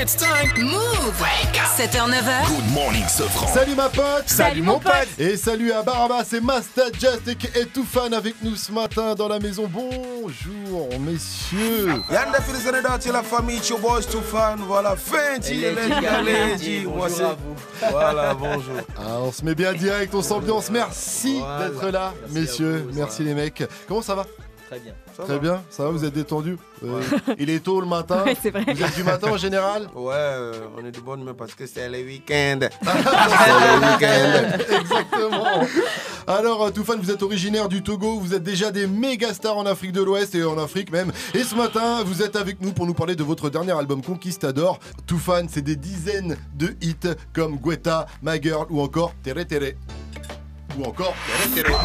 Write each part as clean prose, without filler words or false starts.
It's time. Move. Wake up. 7h, 9h. Good morning, Sofran. Salut ma pote. Salut mon pote. Et salut à Barabas et Master Just et Toufan avec nous ce matin dans la maison. Bonjour messieurs. Yanda Filisanedati, la famille, your boys Toufan, voilà, Fenty, Lady, moi c'est... Voilà, bonjour. Ah, on se met bien direct, on s'ambiance. Merci d'être là, messieurs. Merci les mecs. Comment ça va? Très bien. Très bien, ça va, vous êtes détendus? Il est tôt le matin. Ouais, c'est vrai. Vous êtes du matin en général? Ouais, on est de bonne humeur parce que c'est le week-end. C'est le week-end. Exactement. Alors, Toufan, vous êtes originaire du Togo, vous êtes déjà des méga stars en Afrique de l'Ouest et en Afrique même. Et ce matin, vous êtes avec nous pour nous parler de votre dernier album Conquistador. Toufan, c'est des dizaines de hits comme Guetta, My Girl ou encore Tere Tere. Ou encore Tere Tere.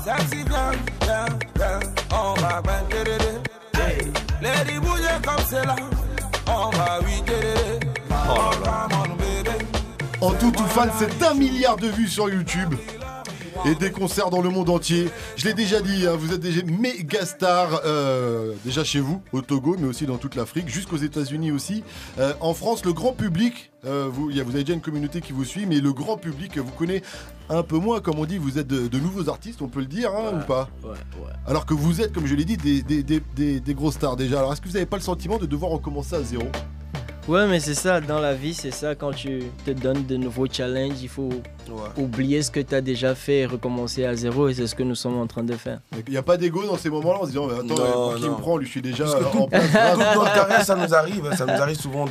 Sexy girl, girl, girl, on va ben tere tere. Lady bouge comme c'est là, on va oui tere tere. Oh come on baby. En tout, Toufan, c'est 1 milliard de vues sur YouTube. Et des concerts dans le monde entier. Je l'ai déjà dit, hein, vous êtes des méga stars, déjà chez vous, au Togo, mais aussi dans toute l'Afrique, jusqu'aux États-Unis aussi. En France, le grand public, vous avez déjà une communauté qui vous suit, mais le grand public vous connaît un peu moins, comme on dit, vous êtes de nouveaux artistes, on peut le dire, hein, ou pas? Ouais. Alors que vous êtes, comme je l'ai dit, des grosses stars déjà. Alors est-ce que vous n'avez pas le sentiment de devoir recommencer à zéro? Ouais, mais c'est ça, dans la vie, c'est ça, quand tu te donnes de nouveaux challenges, il faut oublier ce que tu as déjà fait et recommencer à zéro, et c'est ce que nous sommes en train de faire. Il n'y a pas d'ego dans ces moments-là, en se disant, attends, qui me prend, lui, je suis déjà en place. Toute notre carrière, ça nous arrive souvent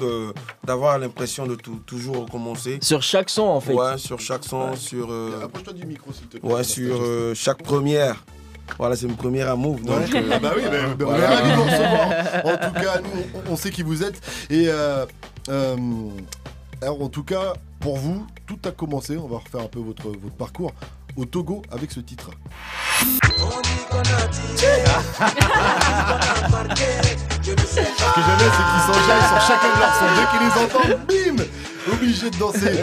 d'avoir l'impression de toujours recommencer. Sur chaque son, en fait. Ouais, sur chaque son, sur... Approche-toi du micro, s'il te plaît. Ouais, sur chaque première. Voilà, c'est une première à Move. Donc, Ah bah oui, on est ravis de vous recevoir. En tout cas, nous, on sait qui vous êtes. Et alors, en tout cas, pour vous, tout a commencé. On va refaire un peu votre parcours au Togo avec ce titre. Ce que j'aime bien, c'est qu'ils s'enjaillent sur chacun de leurs sons. Dès qu'ils les entendent, bim, obligé de danser.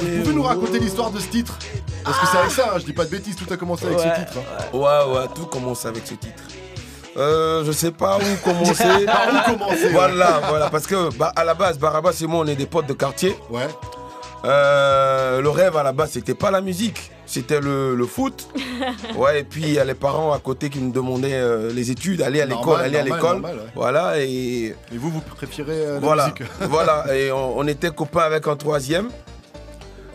Vous pouvez nous raconter l'histoire de ce titre? Parce que c'est avec ça, hein, je dis pas de bêtises, tout a commencé avec ce titre. Hein. Ouais, tout commence avec ce titre. Je sais pas où commencer. Par où commencer? Voilà, parce que à la base, Barabas et moi, on est des potes de quartier. Ouais. Le rêve à la base, c'était pas la musique, c'était le foot. Ouais, et puis il y a les parents à côté qui me demandaient les études, aller à l'école. Ouais. Voilà, et vous préférez la voilà, musique? Voilà, et on était copains avec un troisième.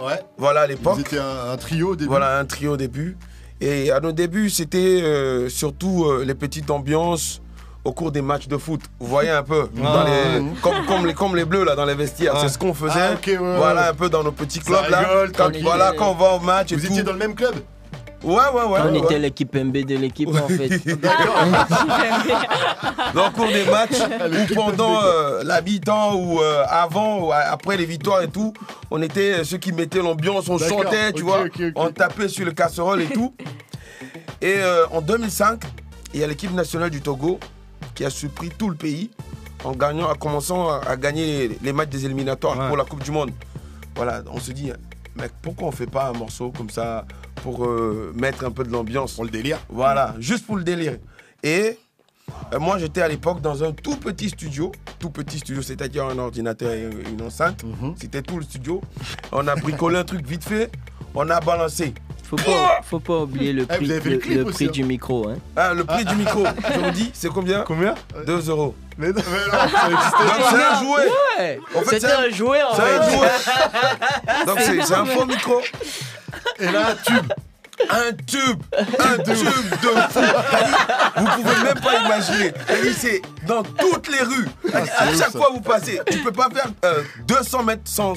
Ouais. Voilà, à l'époque. Vous étiez un trio au début. Voilà, un trio au début. Et à nos débuts, c'était surtout les petites ambiances au cours des matchs de foot. Vous voyez un peu, comme les bleus là dans les vestiaires. C'est ce qu'on faisait. Voilà, un peu dans nos petits clubs là. Quand on va au match et tout. Vous étiez dans le même club? Ouais. On était l'équipe MB de l'équipe en fait. Dans le cours des matchs, ou pendant la mi-temps, ou avant, ou après les victoires et tout, on était ceux qui mettaient l'ambiance, on chantait, tu vois, on tapait sur le casserole et tout. Et en 2005, il y a l'équipe nationale du Togo qui a surpris tout le pays en commençant à gagner les matchs des éliminatoires pour la Coupe du Monde. Voilà, on se dit, mec, pourquoi on fait pas un morceau comme ça pour mettre un peu de l'ambiance? Pour le délire. Voilà, juste pour le délire. Et moi, j'étais à l'époque dans un tout petit studio, c'est-à-dire un ordinateur et une enceinte. C'était tout le studio. On a bricolé un truc vite fait, on a balancé. Faut pas oublier le prix, le prix du micro. Hein. Ah, le prix du micro, je vous dis, c'est combien? 2 €. Mais non, ça existait. Donc c'est un jouet. Ouais, En fait, c'était un jouet en C'est fait. un jouet. Donc c'est un faux micro. Et là, tube. Un tube de fou. Vous pouvez même pas imaginer. C'est dans toutes les rues. À chaque fois que vous passez, tu peux pas faire 200 mètres sans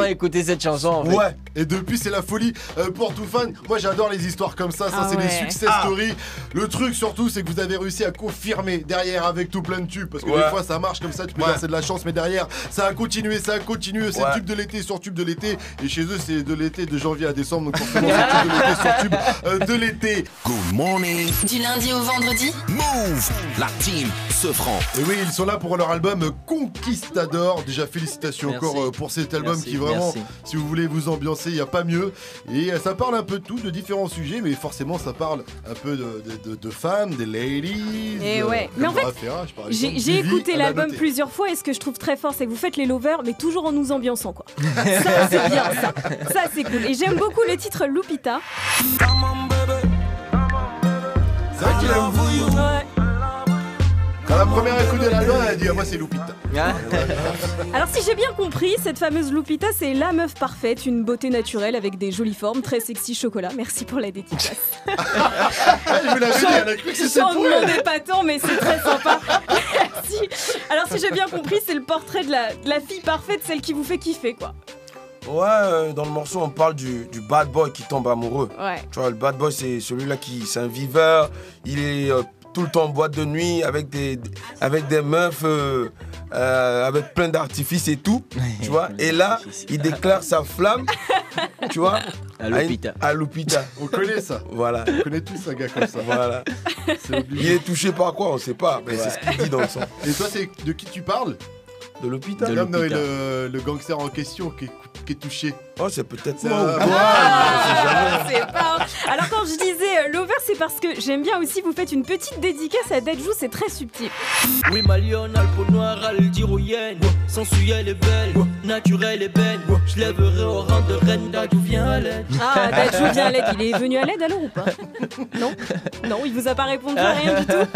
écouter cette chanson en fait. Ouais. Et depuis, c'est la folie pour Toufan. Moi, j'adore les histoires comme ça. C'est des success stories. Le truc, surtout, c'est que vous avez réussi à confirmer derrière avec tout plein de tubes. Parce que des fois, ça marche comme ça. Tu peux dire c'est de la chance, mais derrière, ça a continué. C'est tube de l'été sur tube de l'été. Et chez eux, c'est de l'été de janvier à décembre. Donc, forcément, c'est tube de l'été sur tube de l'été. Good morning. Du lundi au vendredi. Move. La team Sofran. Et oui, ils sont là pour leur album Conquistador. Déjà, félicitations Merci. encore pour cet album Merci, qui vraiment, merci. si vous voulez vous ambiancer commencer, il n'y a pas mieux. Et ça parle un peu de tout, de différents sujets, mais forcément ça parle un peu de femmes, des ladies. Et ouais, mais en fait, j'ai écouté l'album plusieurs fois et ce que je trouve très fort, c'est que vous faites les lovers, mais toujours en nous ambiançant quoi. Ça c'est bien ça. Ça c'est cool. Et j'aime beaucoup le titre Lupita. C'est vrai qu'il a voulu. Ouais. Quand la première écoute de l'album, elle a dit moi c'est Lupita. Alors si j'ai bien compris, cette fameuse Lupita, c'est la meuf parfaite, une beauté naturelle avec des jolies formes, très sexy chocolat. Merci pour la dédicace. Je vous l'avais dit, elle a cru que c'était J'en pour elle. demandais pas tant, mais c'est très sympa. Merci. Alors si j'ai bien compris, c'est le portrait de la fille parfaite, celle qui vous fait kiffer quoi. Ouais, dans le morceau, on parle du bad boy qui tombe amoureux. Ouais. Tu vois, le bad boy, c'est celui-là c'est un viveur. Il est tout le temps en boîte de nuit avec des meufs, avec plein d'artifices et tout. Tu vois, et là, il déclare sa flamme, tu vois, à Lupita. On connaît ça. Voilà. On connaît tous un gars comme ça. Voilà. Il est touché par quoi, on sait pas, mais c'est ce qu'il dit dans le son. Et toi, c'est de qui tu parles? De Lupita. Non, le gangster en question qui est touché. Oh, c'est peut-être moi. C'est pas... Alors quand je disais Lover, c'est parce que j'aime bien aussi, vous faites une petite dédicace à Dadju, c'est très subtil. Oui, ma lionne a le peau noire, à le dire aux hyènes. Sensuelle et belle, naturelle et belle. Je lèverai au rang de reine, Dadju vient à l'aide. Ah, Dadju vient à l'aide, il est venu à l'aide alors ou pas? Non? Non, il vous a pas répondu à rien du tout.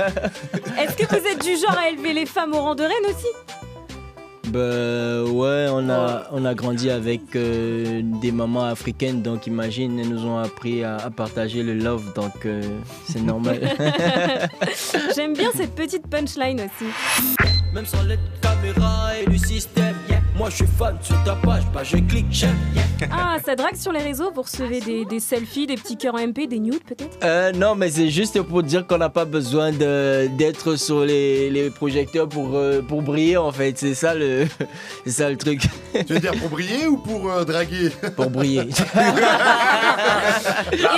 Est-ce que vous êtes du genre à élever les femmes au rang de reine aussi? Bah ouais, on a grandi avec des mamans africaines, donc imagine, elles nous ont appris à partager le love, donc c'est normal. J'aime bien cette petite punchline aussi. Même sans l'aide de caméra et du système, yeah. Moi je suis fan sur ta page, bah je clique j'aime, yeah. Ah, ça drague sur les réseaux, vous recevez des selfies, des petits cœurs en MP, des nudes peut-être? Non, mais c'est juste pour dire qu'on n'a pas besoin d'être sur les projecteurs pour briller en fait, c'est ça le truc. Tu veux dire pour briller ou pour draguer? Pour briller. La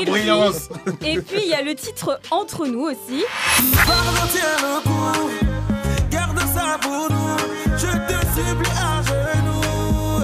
brillance. Et puis il y a le titre Entre nous aussi. Pardon, tiens le coup, garde ça pour nous, je te supplie à genoux,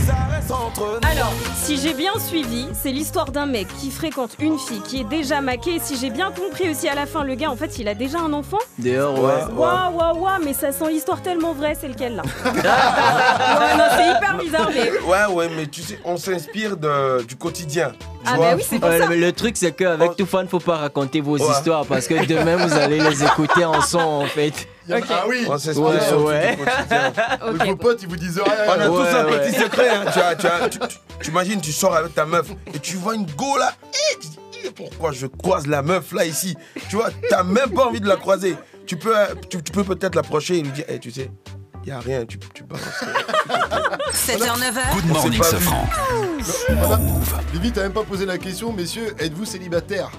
ça reste entre nous. Alors, si j'ai bien suivi, c'est l'histoire d'un mec qui fréquente une fille qui est déjà maquée. Et si j'ai bien compris aussi à la fin, le gars en fait il a déjà un enfant. Dehors, ouais. Waouh, mais ça sent l'histoire tellement vraie, c'est lequel là? Ouais, non, c'est hyper bizarre, mais. Ouais, mais tu sais, on s'inspire du quotidien. Ah bah oui, c'est pour ça. Mais le truc c'est qu'avec Toufan, faut pas raconter vos histoires parce que demain vous allez les écouter en son en fait. Okay. Ah oui. On s'inspire sur ouais. du quotidien. Donc vos potes ils vous disent rien. On a tous un petit secret. Hein. Tu imagines, tu sors avec ta meuf et tu vois une go là. Et tu dis, pourquoi je croise la meuf là ici? Tu vois, t'as même pas envie de la croiser. Tu peux peut-être l'approcher et lui dire, tu sais, y a rien, tu balances. 7h, 9h. Good morning, Sofran. Vivi, t'as même pas posé la question, messieurs, êtes-vous célibataire?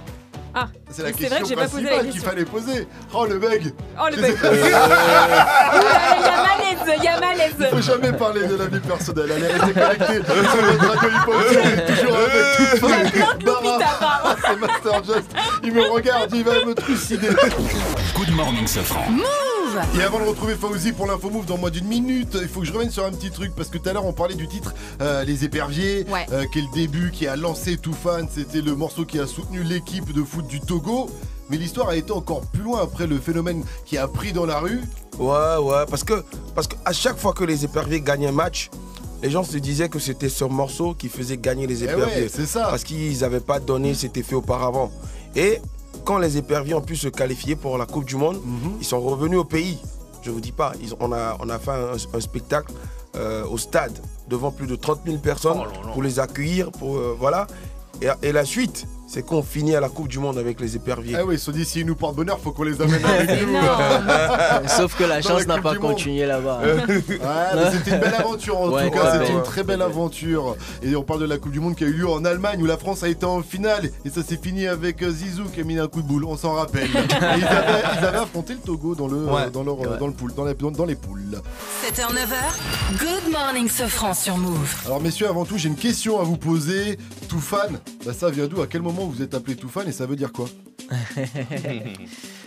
Ah, c'est la c'est question vrai que j'ai pas posé la principale qu'il question. fallait poser. Oh le bug. Oh le mec. Il y a malaise. Faut jamais parler de la vie personnelle. Allez, restez connectés sur notre radio hip-hop. Toujours avec tout Il y a plein de Lupita, apparemment. C'est Master Just. Il me regarde, il va me trucider. Good morning, Sofran. Et avant de retrouver Fauzi pour l'info move dans moins d'une minute, il faut que je revienne sur un petit truc parce que tout à l'heure on parlait du titre Les Éperviers, Ouais. qui est le début, qui a lancé Toufan, c'était le morceau qui a soutenu l'équipe de foot du Togo. Mais l'histoire a été encore plus loin après le phénomène qui a pris dans la rue. Ouais, parce que à chaque fois que les Éperviers gagnaient un match, les gens se disaient que c'était ce morceau qui faisait gagner les Éperviers. Ouais, c'est ça. Parce qu'ils n'avaient pas donné cet effet auparavant. Et quand les Éperviers ont pu se qualifier pour la Coupe du Monde, ils sont revenus au pays. Je vous dis pas, on a fait un spectacle au stade devant plus de 30 000 personnes pour les accueillir, voilà. Et la suite, c'est qu'on finit à la Coupe du Monde avec les Éperviers. Ah oui, ils se sont dit s'ils nous portent bonheur, faut qu'on les amène avec nous. Sauf que la Dans chance la n'a Coupe pas du Monde. continué là-bas. Ouais, mais c'était une belle aventure en Ouais, tout cas, ouais, c'était ouais. une très belle aventure. Et on parle de la Coupe du Monde qui a eu lieu en Allemagne où la France a été en finale et ça s'est fini avec Zizou qui a mis un coup de boule, on s'en rappelle. Et ils avaient affronté le Togo dans le pool, dans les poules. 7h, 9h. Good morning, Sofran sur Move. Alors messieurs, avant tout, j'ai une question à vous poser. Toufan, bah ça vient d'où? À quel moment vous êtes appelé Toufan et ça veut dire quoi?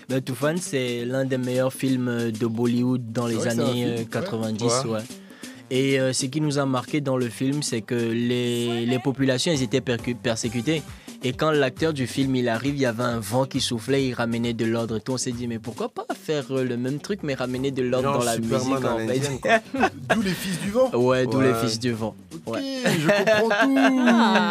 Ben, Toufan, c'est l'un des meilleurs films de Bollywood dans les Ouais, c'est un années film, 90. ouais. Ouais. Et ce qui nous a marqué dans le film, c'est que les populations, elles étaient persécutées. Et quand l'acteur du film, il arrive, il y avait un vent qui soufflait, il ramenait de l'ordre et tout. On s'est dit, mais pourquoi pas faire le même truc, mais ramener de l'ordre dans la musique, en fait. D'où les fils du vent. Ouais, d'où les fils du vent. Ok, je comprends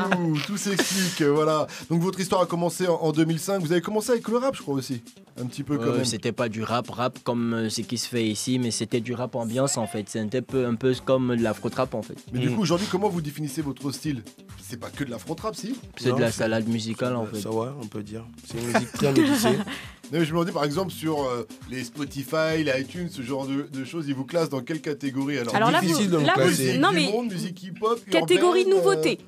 tout. Tout s'explique, voilà. Donc votre histoire a commencé en 2005. Vous avez commencé avec le rap, je crois aussi. Un petit peu quand même. C'était pas du rap comme ce qui se fait ici, mais c'était du rap ambiance en fait. C'était un peu comme de l'afro-trap en fait. Mais du coup, aujourd'hui, comment vous définissez votre style? C'est pas que de l'afro-trap, si? C'est de la salade musicale en fait. Ça, ouais, on peut dire. C'est une musique très médicée. Non, mais je me demandais par exemple sur les Spotify, les iTunes, ce genre de choses, ils vous classent dans quelle catégorie? Alors là, difficile de me classer. Musique hip-hop, catégorie urbaine, nouveauté.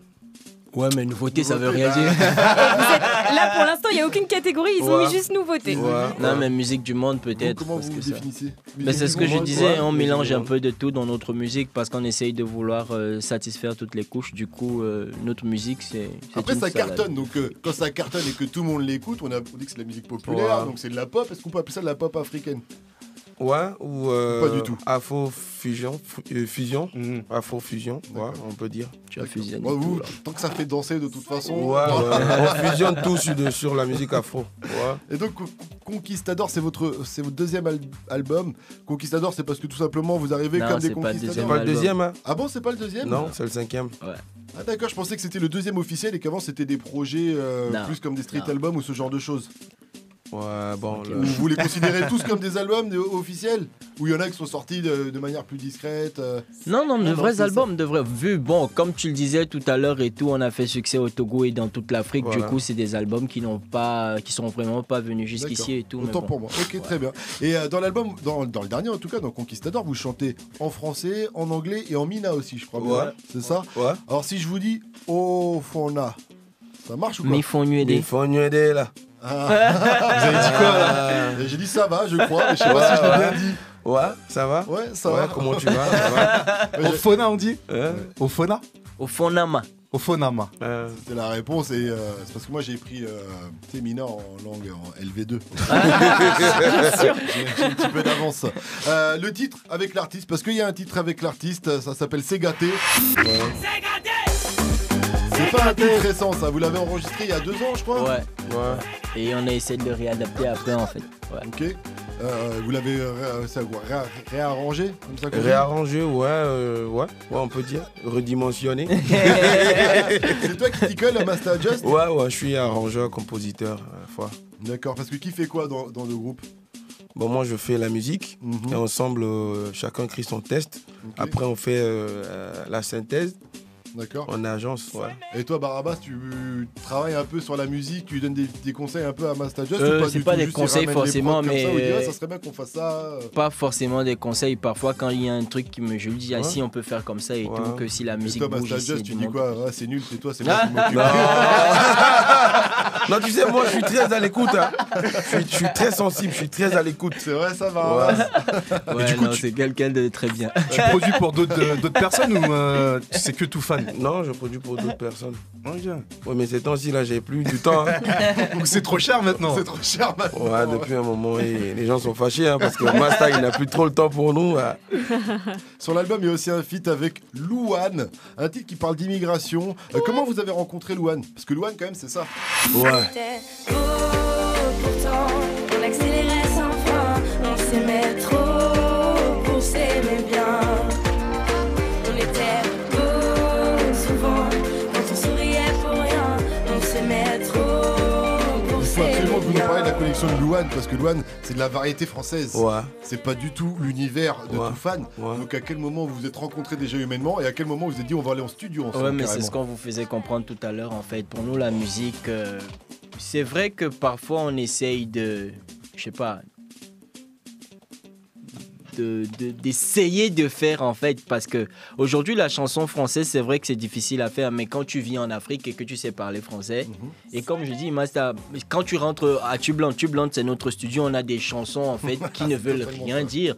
Ouais, mais nouveauté, ça veut rien dire. Là, pour l'instant, il n'y a aucune catégorie, ils ont mis juste nouveauté. Non, mais musique du monde, peut-être. Comment vous définissez? C'est ce que je disais, on mélange un peu de tout dans notre musique parce qu'on essaye de vouloir satisfaire toutes les couches. Du coup, notre musique, c'est. Après, ça cartonne. Donc, quand ça cartonne et que tout le monde l'écoute, on dit que c'est de la musique populaire, donc c'est de la pop. Est-ce qu'on peut appeler ça de la pop africaine? Ouais, ou pas du tout. Afro-fusion, Afro-fusion, ouais, on peut dire. Tu as fusionné. Vous, tant que ça fait danser de toute façon. Ouais, on fusionne tout sur la musique afro. Ouais. Et donc, Conquistador, c'est votre deuxième album. Conquistador, c'est parce que tout simplement vous arrivez comme des conquistadors. C'est pas le deuxième, hein? Ah bon, c'est pas le deuxième? Non, c'est le 5e. Ouais. Ah d'accord, je pensais que c'était le deuxième officiel et qu'avant c'était des projets plus comme des street albums ou ce genre de choses. Ouais, bon. Ou vous les considérez tous comme des albums officiels? Ou il y en a qui sont sortis de manière plus discrète? Non, de vrais albums, bon, comme tu le disais tout à l'heure et tout, on a fait succès au Togo et dans toute l'Afrique. Voilà. Du coup, c'est des albums qui sont vraiment pas venus jusqu'ici et tout. Autant pour moi. Ok, très bien. Et dans l'album, dans le dernier en tout cas, dans Conquistador, vous chantez en français, en anglais et en mina aussi, je crois. Ouais. C'est ça? Ouais. Alors si je vous dis Ofona, ça marche ou quoi? Mi font aider là. Ah. Vous avez dit quoi là? J'ai dit ça va, je crois, mais je sais pas si je l'ai bien dit. Ouais, ça va? Ouais, ça va. Comment tu vas? Ofona, on dit? Ofona? Ofonama. Ofonama. C'était la réponse et c'est parce que moi j'ai pris mina en langue en LV2. J'ai un petit peu d'avance. Le titre avec l'artiste, parce qu'il y a un titre avec l'artiste, ça s'appelle C'est gâté. C'est pas un titre récent ça, vous l'avez enregistré il y a 2 ans je crois. Ouais. Et on a essayé de le réadapter après en fait. Ouais. Ok. Vous l'avez réarrangé comme ça? Réarrangé, ouais, on peut dire. Redimensionné. C'est toi qui t'y colle à Master Just? Ouais, je suis arrangeur, compositeur à la fois. D'accord, parce que qui fait quoi dans le groupe? Bon, moi je fais la musique et ensemble chacun crée son test. Okay. Après on fait la synthèse. D'accord. En agence, ouais. Et toi, Barabas, tu travailles un peu sur la musique, tu donnes des conseils un peu à Master Just? C'est pas des conseils forcément, mais. Ça serait bien qu'on fasse ça. Pas forcément des conseils. Parfois, quand il y a un truc qui je lui dis, si on peut faire comme ça et tout, que si la musique. Et toi, bouge Master Just, tu dis quoi? C'est nul, c'est toi, c'est moi qui m'occupe. Non, tu sais, moi, je suis très à l'écoute. Hein. Je suis très sensible, je suis très à l'écoute. C'est vrai, ça va. Ouais, du coup, c'est quelqu'un de très bien. Tu produis pour d'autres personnes ou c'est que tout fan? Non, je produis pour d'autres personnes. Okay. Ouais, mais ces temps-ci, là, j'ai plus du temps. Hein. Donc c'est trop cher maintenant. C'est trop cher maintenant. Ouais, depuis un moment, les gens sont fâchés hein, parce que Masta, il n'a plus trop le temps pour nous. Ouais. Sur l'album, il y a aussi un feat avec Louane, un titre qui parle d'immigration. Comment vous avez rencontré Louane? Parce que Louane, quand même, c'est ça. Ouais. Pourtant, on accélérait sans fin. On s'aimait trop pour s'aimer bien. On était souvent quand on souriait pour rien. On s'aimait trop pour s'aimer bien. Il faut absolument que vous nous parliez de la collection de Louane, parce que Louane, c'est de la variété française. Ouais. C'est pas du tout l'univers de tout fan. Ouais. Donc à quel moment vous vous êtes rencontrés déjà humainement et à quel moment vous vous êtes dit on va aller en studio ensemble? Ouais, mais c'est ce qu'on vous faisait comprendre tout à l'heure en fait. Pour nous, la musique, c'est vrai que parfois on essaye de, je sais pas, d'essayer de faire en fait, parce que aujourd'hui la chanson française, c'est vrai que c'est difficile à faire, mais quand tu vis en Afrique et que tu sais parler français, et comme je dis, quand tu rentres à Tubland, c'est notre studio, on a des chansons en fait qui ne veulent rien dire,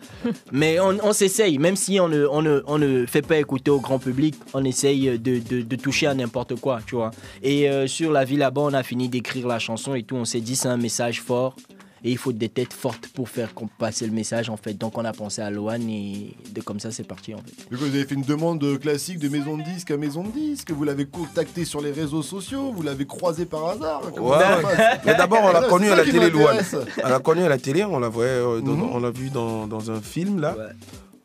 mais on s'essaye, même si on ne fait pas écouter au grand public, on essaye de toucher à n'importe quoi, tu vois. Et sur La Vie là-bas, on a fini d'écrire la chanson et tout, on s'est dit c'est un message fort. Et il faut des têtes fortes pour faire passer le message, en fait. Donc, on a pensé à Loane et comme ça, c'est parti, en fait. Du coup, vous avez fait une demande classique de maison de disque à maison de disque. Vous l'avez contacté sur les réseaux sociaux. Vous l'avez croisé par hasard. Mais d'abord, on l'a connu à la télé, Loane. On l'a connu à la télé, on l'a vu dans un film, là. Ouais.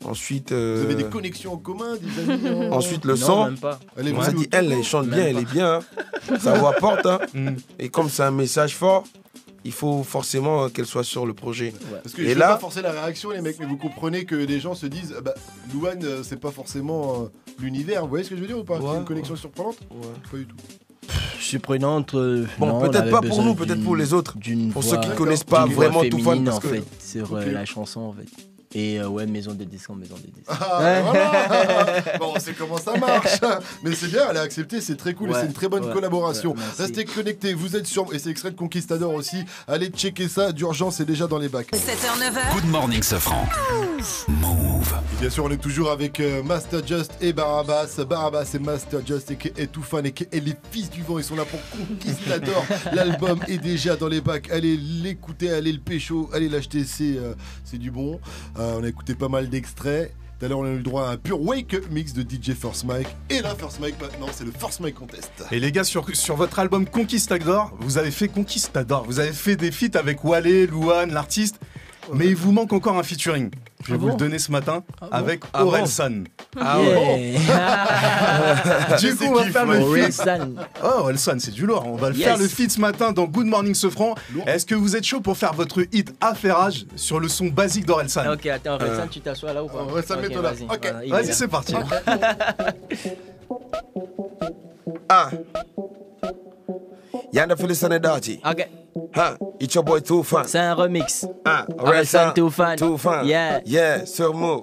Ensuite, vous avez des connexions en commun, des amis Ensuite, le son. Même pas. Elle dit, elle chante bien, elle est bien. Hein. Ça vous apporte. Hein. Et comme c'est un message fort, il faut forcément qu'elle soit sur le projet. Ouais. Parce que je ne vais pas forcer la réaction, les mecs, mais vous comprenez que les gens se disent Louane, c'est pas forcément l'univers. Vous voyez ce que je veux dire ou pas? C'est une connexion surprenante? Pas du tout. Surprenante. Bon, peut-être pas pour nous, peut-être pour les autres. Pour ceux qui ne connaissent pas vraiment Toufan. En fait, sur la chanson, en fait. Et maison de disque en maison de disque. Bon, on sait comment ça marche. Mais c'est bien, elle a accepté, c'est très cool et c'est une très bonne collaboration. Restez connectés, vous êtes sur... Et c'est extrait de Conquistador aussi. Allez checker ça, d'urgence, c'est déjà dans les bacs. 7h, 9h. Good morning, Sofran. Move. Et bien sûr, on est toujours avec Master Just et Barabas. Barabas et Master Just et Toufan et les fils du vent. Ils sont là pour Conquistador. L'album est déjà dans les bacs. Allez l'écouter, allez le pécho, allez l'acheter, c'est du bon. On a écouté pas mal d'extraits. Tout à l'heure, on a eu le droit à un pur wake-up mix de DJ First Mike. Et là, First Mike, maintenant, c'est le First Mike Contest. Et les gars, sur votre album Conquistador, vous avez fait Conquistador. Vous avez fait des feats avec Wale, Louane, l'artiste. Mais il vous manque encore un featuring. Je vais vous le donner ce matin avec Orelsan. Du coup, on va faire le feat. Orelsan, c'est du lourd. On va faire le feat ce matin dans Good Morning Sofran. Est-ce que vous êtes chaud pour faire votre hit Affairage sur le son basique d'Orelsan? Ok, attends, Orelsan, tu t'assois là ou pas? Orelsan, mets-toi là. Ok, vas-y, c'est parti. Yanda Phyllis and Darty. Ok. It's your boy Toufan. C'est un remix. Orelsan, Toufan. Yeah, sur Move.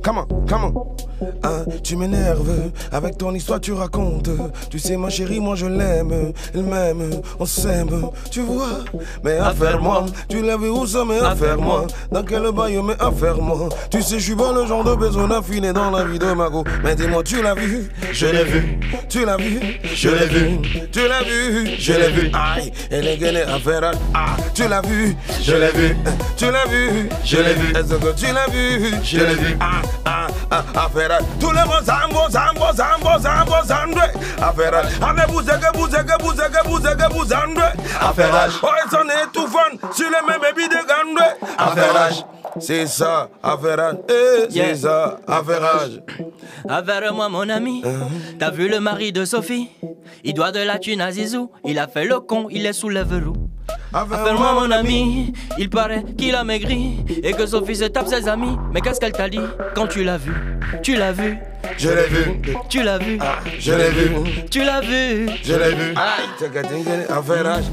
Come on. Tu m'énerves, avec ton histoire tu racontes. Tu sais ma chérie, moi je l'aime. Elle m'aime, on s'aime, tu vois. Mais affaire-moi, tu l'as vu où ça, mais affaire-moi. Dans quel bail, mais affaire-moi. Tu sais, je suis pas le genre de personne affinée dans la vie de ma go. Mais dis-moi, tu l'as vu? Je l'ai vu. Tu l'as vu? Je l'ai vu. Tu l'as vu? Je l'ai vu. Aïe, elle est gainée affaire. Tu l'as vu? Je l'ai vu. Tu l'as vu? Je l'ai vu. Est-ce que tu l'as vu? Je l'ai vu. Affaire. Tout le monde zambo. Affaire. Allez, bouzègue. Affaire. Oh, ils sont étouffants sur les mêmes bébés de Gandoué. Affaire. C'est ça, affaire. C'est ça, affaire. Affaire-moi, mon ami. T'as vu le mari de Sophie? Il doit de la thune à Zizou. Il a fait le con, il est sous le verrou. Affaire-moi, mon ami. Il paraît qu'il a maigri et que Sophie se tape ses amis. Mais qu'est-ce qu'elle t'a dit quand tu l'as vu? Tu l'as vu? Je l'ai vu. Tu l'as vu? Je l'ai vu. Tu l'as vu? Je l'ai vu. Affairage.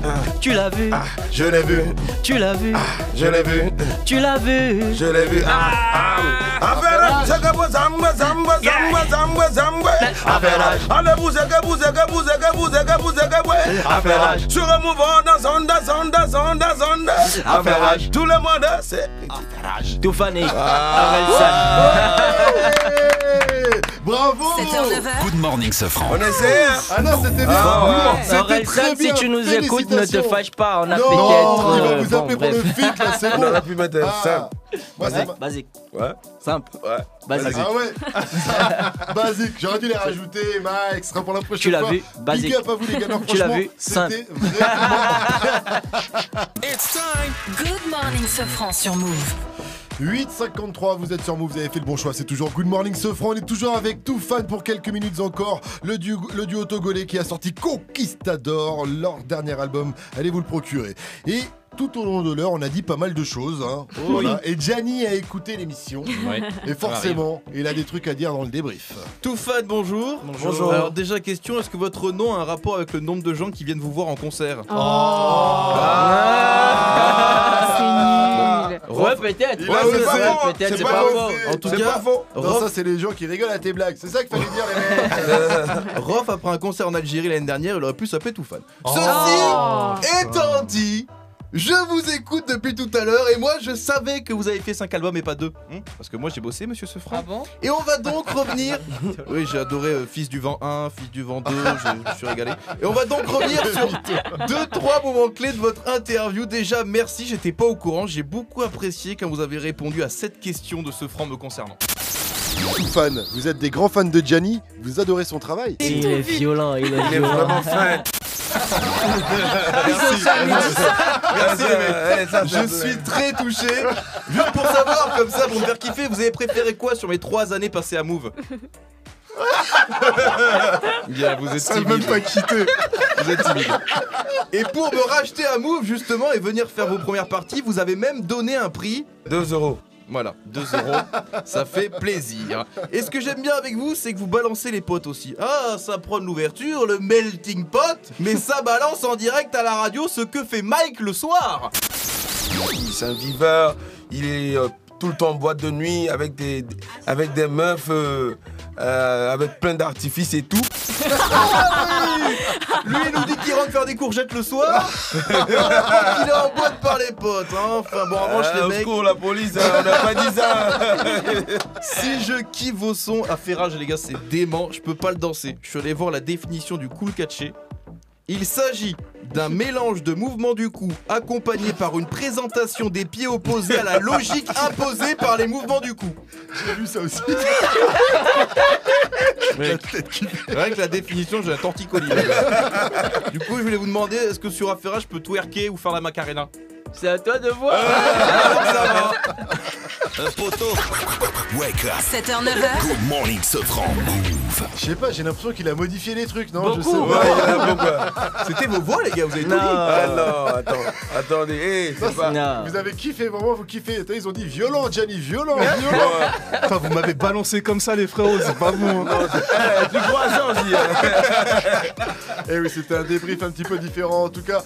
Tu l'as vu? Je l'ai vu. Tu l'as vu? Je l'ai vu. Tu l'as vu? Je l'ai vu. Affairage. Affairage. Allez, bouzègue. Affairage. Sur un mouvement dans affairage. Tout le monde c'est affairage. Toufan et Bravo. 7h, 9h. Good morning, Sofran. On essaie. Ah non, c'était bien. C'était très bien. Si tu nous écoutes, ne te fâche pas. On a peut-être. Il va vous appeler pour le feat, là, c'est bon. On aurait pu mettre simple. Basique. Ouais. Simple. Ouais. Basique. Ah ouais. Basique. J'aurais dû les rajouter, Mike. Ce sera pour la prochaine fois. Tu l'as vu. Basique. Big up à vous, les gars. Tu l'as vu. C'était vraiment... It's time. Good morning, Sofran sur Move. 8h53, vous êtes sur Move, vous avez fait le bon choix, c'est toujours Good Morning Sofran, on est toujours avec Toufan pour quelques minutes encore, le duo togolais qui a sorti Conquistador, leur dernier album, allez vous le procurer. Et tout au long de l'heure, on a dit pas mal de choses, hein. Voilà. Et Gianni a écouté l'émission, et forcément, il a des trucs à dire dans le débrief. Toufan, bonjour. Bonjour. Alors déjà question, est-ce que votre nom a un rapport avec le nombre de gens qui viennent vous voir en concert? C'est nul. Ouais, peut-être. C'est pas faux. En tout cas, Non, ça c'est les gens qui rigolent à tes blagues, c'est ça qu'il fallait dire les mecs. Rof, après un concert en Algérie l'année dernière, il aurait pu s'appeler Toufan. Ceci étant dit, Je vous écoute depuis tout à l'heure et moi je savais que vous avez fait 5 albums et pas 2. Parce que moi j'ai bossé, monsieur Sefran. Ah bon? Et on va donc revenir. Oui, j'ai adoré Fils du vent 1, Fils du vent 2, je suis régalé. Et on va donc revenir sur 2-3 moments clés de votre interview. Déjà, merci, j'étais pas au courant. J'ai beaucoup apprécié quand vous avez répondu à cette question de Sefran me concernant. Fan, vous êtes des grands fans de Gianni, vous adorez son travail. Il est violent, il est vraiment fan. Merci les mecs. Je suis très touché. Juste pour savoir, comme ça, pour me faire kiffer, vous avez préféré quoi sur mes 3 années passées à Move? Bien, vous êtes timide. même pas quitté. Vous êtes timide. Et pour me racheter à Move, justement, et venir faire vos premières parties, vous avez même donné un prix. 2 €. Voilà, 2 €, ça fait plaisir. Et ce que j'aime bien avec vous, c'est que vous balancez les potes aussi. Ah, ça prend de l'ouverture, le melting pot, mais ça balance en direct à la radio ce que fait Mike le soir. C'est un viveur, il est tout le temps en boîte de nuit avec des meufs, avec plein d'artifices et tout. Lui, il nous dit qu'il rentre faire des courgettes le soir. Il est en boîte par les potes. Hein. Enfin, bon, en revanche, les mecs. Au secours, la police, on n'a pas dit ça. Si je kiffe vos sons, à Ferrage, les gars, c'est dément. Je peux pas le danser. Je suis allé voir la définition du cool catché. Il s'agit d'un mélange de mouvements du cou accompagné par une présentation des pieds opposés à la logique imposée par les mouvements du cou. J'ai vu ça aussi. Rien que la définition, j'ai un torticolis. Du coup, je voulais vous demander, est-ce que sur Affaira, je peux twerker ou faire la Macarena? C'est à toi de voir. Ça va. Un poteau. Wake up. 7h, 9h. Good morning, Sefran. Move. Je sais pas, j'ai l'impression qu'il a modifié les trucs, non? Beaucoup. Je sais Ouais, il y en a beaucoup. C'était vos voix, les gars, vous avez tout dit. Ah non, attendez, hey, c'est pas... Non. Vous avez kiffé, vraiment, vous kiffez. Attends, ils ont dit violent, Gianni, violent. Enfin, vous m'avez balancé comme ça, les frérots, c'est pas bon. Tu crois ça aussi? Et oui, c'était un débrief un petit peu différent. En tout cas,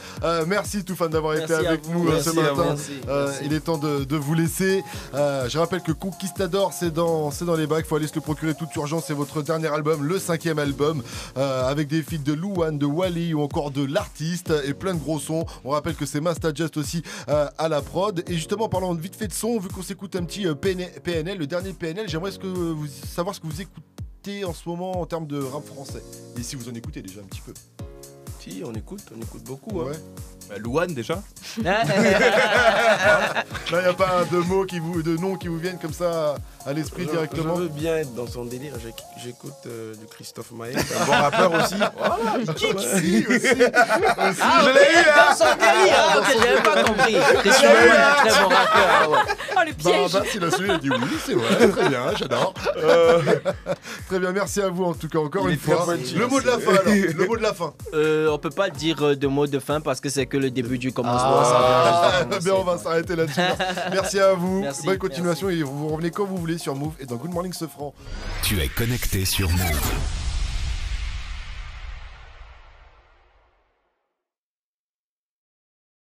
merci tout fan d'avoir été Merci à avec vous. nous Merci ce à matin. vous. Merci. Il est temps de vous laisser. Je rappelle que Conquistador, c'est dans les bacs. Il faut aller se le procurer toute urgence. C'est votre dernier album, le 5e album, avec des feats de Louane, de Wally ou encore de l'artiste et plein de gros sons. On rappelle que c'est Master Just aussi à la prod. Et justement, parlant vite fait de son, vu qu'on s'écoute un petit PNL, le dernier PNL, j'aimerais savoir ce que vous écoutez en ce moment en termes de rap français. Et si vous en écoutez déjà un petit peu. Si, on écoute beaucoup. Ouais. Hein. Bah, Louane, déjà. Là, il n'y a pas de mots de noms qui vous viennent comme ça à l'esprit directement. Je veux bien être dans son délire. J'écoute du Christophe Maé, un bon rappeur aussi. Voilà, il kick aussi. Ah, je l'ai eu dans son délire. Ok, j'avais pas compris. T'es sûr, un très bon rappeur. Ouais. Oh, le piège. Il a su, il a dit oui, c'est vrai, très bien, j'adore. Très bien, merci à vous en tout cas encore une fois. Le mot de la fin alors, le mot de la fin. On peut pas dire de mot de fin parce que c'est que le début du commencement. Ça vient bien, on va s'arrêter là-dessus. Merci à vous. Merci, bonne continuation et vous revenez quand vous voulez sur Move et dans Good Morning Sefran. Tu es connecté sur Move.